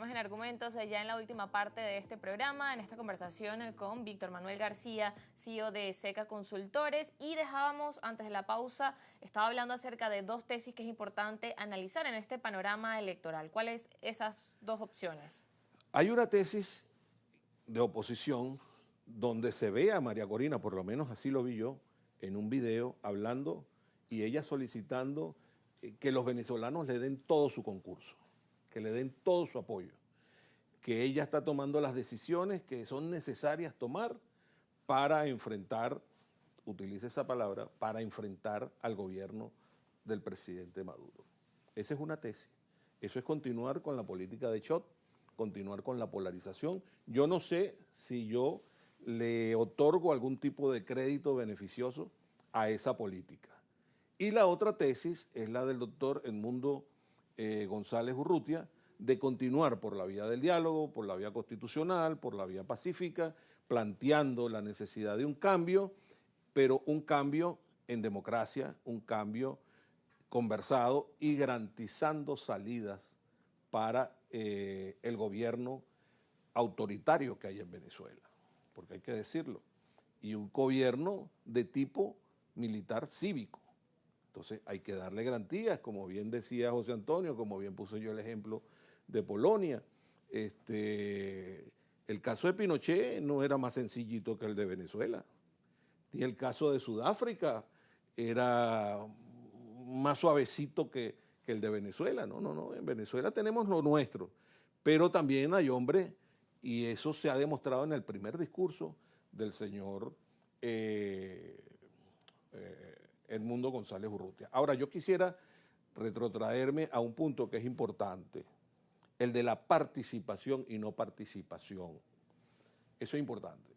seguimos en Argumentos, ya en la última parte de este programa, en esta conversación con Víctor Manuel García, CEO de Seca Consultores, y dejábamos antes de la pausa, estaba hablando acerca de dos tesis que es importante analizar en este panorama electoral. ¿Cuáles esas dos opciones? Hay una tesis de oposición donde se ve a María Corina, por lo menos así lo vi yo, en un video hablando y ella solicitando que los venezolanos le den todo su concurso, que le den todo su apoyo, que ella está tomando las decisiones que son necesarias tomar para enfrentar, utilice esa palabra, para enfrentar al gobierno del presidente Maduro. Esa es una tesis. Eso es continuar con la política de Chot, continuar con la polarización. Yo no sé si yo le otorgo algún tipo de crédito beneficioso a esa política. Y la otra tesis es la del doctor Edmundo González Urrutia, de continuar por la vía del diálogo, por la vía constitucional, por la vía pacífica, planteando la necesidad de un cambio, pero un cambio en democracia, un cambio conversado y garantizando salidas para el gobierno autoritario que hay en Venezuela, porque hay que decirlo, y un gobierno de tipo militar cívico. Entonces hay que darle garantías, como bien decía José Antonio, como bien puse yo el ejemplo de Polonia. El caso de Pinochet no era más sencillito que el de Venezuela. Y el caso de Sudáfrica era más suavecito que el de Venezuela. No, en Venezuela tenemos lo nuestro, pero también hay hombres, y eso se ha demostrado en el primer discurso del señor Edmundo González Urrutia. Ahora, yo quisiera retrotraerme a un punto que es importante, el de la participación y no participación. Eso es importante.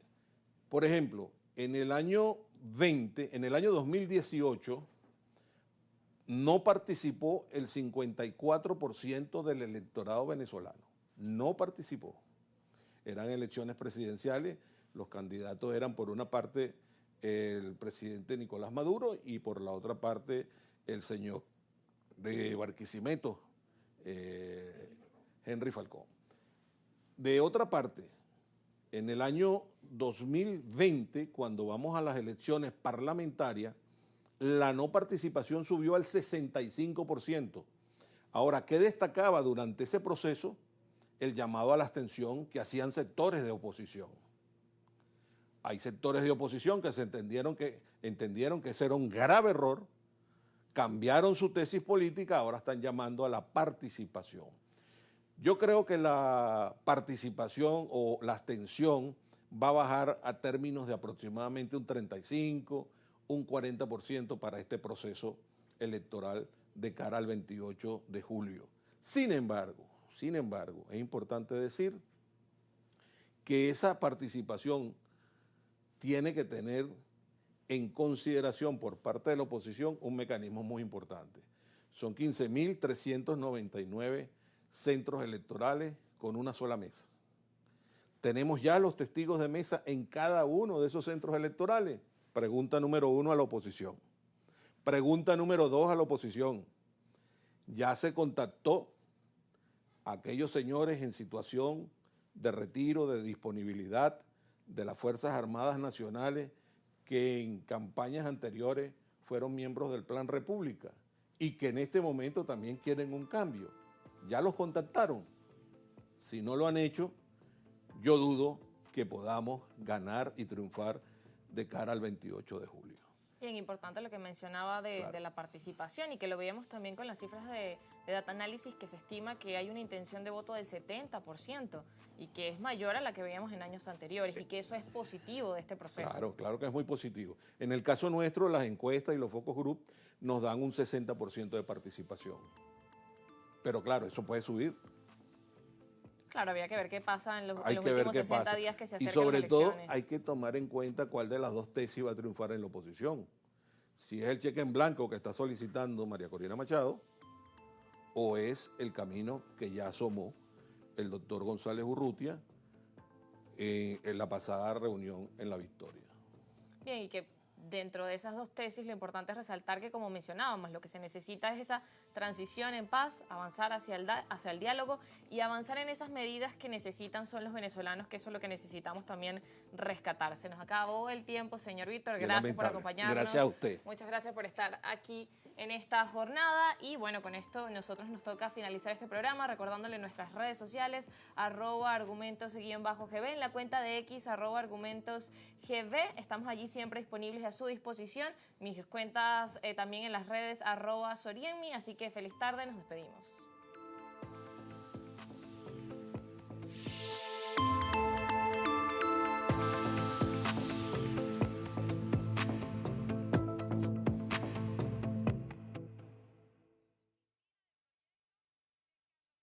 Por ejemplo, en el año 2018, no participó el 54% del electorado venezolano. No participó. Eran elecciones presidenciales, los candidatos eran por una parte el presidente Nicolás Maduro y por la otra parte el señor de Barquisimeto, Henry Falcón. De otra parte, en el año 2020, cuando vamos a las elecciones parlamentarias, la no participación subió al 65%. Ahora, ¿qué destacaba durante ese proceso? El llamado a la abstención que hacían sectores de oposición. Hay sectores de oposición que entendieron que ese era un grave error, cambiaron su tesis política, ahora están llamando a la participación. Yo creo que la participación o la abstención va a bajar a términos de aproximadamente un 35%, un 40% para este proceso electoral de cara al 28 de julio. Sin embargo, es importante decir que esa participación tiene que tener en consideración por parte de la oposición un mecanismo muy importante. Son 15.399 centros electorales con una sola mesa. Tenemos ya los testigos de mesa en cada uno de esos centros electorales. Pregunta número 1 a la oposición. Pregunta número 2 a la oposición. Ya se contactó a aquellos señores en situación de retiro, de disponibilidad de las Fuerzas Armadas Nacionales que en campañas anteriores fueron miembros del Plan República y que en este momento también quieren un cambio. Ya los contactaron. Si no lo han hecho, yo dudo que podamos ganar y triunfar de cara al 28 de julio. Bien importante lo que mencionaba de la participación y que lo veíamos también con las cifras de Data Analysis, que se estima que hay una intención de voto del 70% y que es mayor a la que veíamos en años anteriores y que eso es positivo de este proceso. Claro que es muy positivo. En el caso nuestro, las encuestas y los focus group nos dan un 60% de participación. Pero claro, eso puede subir. Claro, había que ver qué pasa en los últimos 60 días que se acercan las elecciones. Y sobre todo elecciones. hay que tomar en cuenta cuál de las dos tesis va a triunfar en la oposición. Si es el cheque en blanco que está solicitando María Corina Machado o es el camino que ya asomó el doctor González Urrutia en la pasada reunión en La Victoria. Bien, y que dentro de esas dos tesis, lo importante es resaltar que, como mencionábamos, lo que se necesita es esa transición en paz, avanzar hacia el diálogo y avanzar en esas medidas que necesitan son los venezolanos, que eso es lo que necesitamos también rescatar. Se nos acabó el tiempo, señor Víctor. Gracias por acompañarnos. Gracias a usted. Muchas gracias por estar aquí en esta jornada. Y bueno, con esto nosotros nos toca finalizar este programa, recordándole nuestras redes sociales, @argumentos_gb, en la cuenta de X, @argumentosgb. Estamos allí siempre disponibles a su disposición. Mis cuentas también en las redes, @sorienmi. Así que feliz tarde, nos despedimos.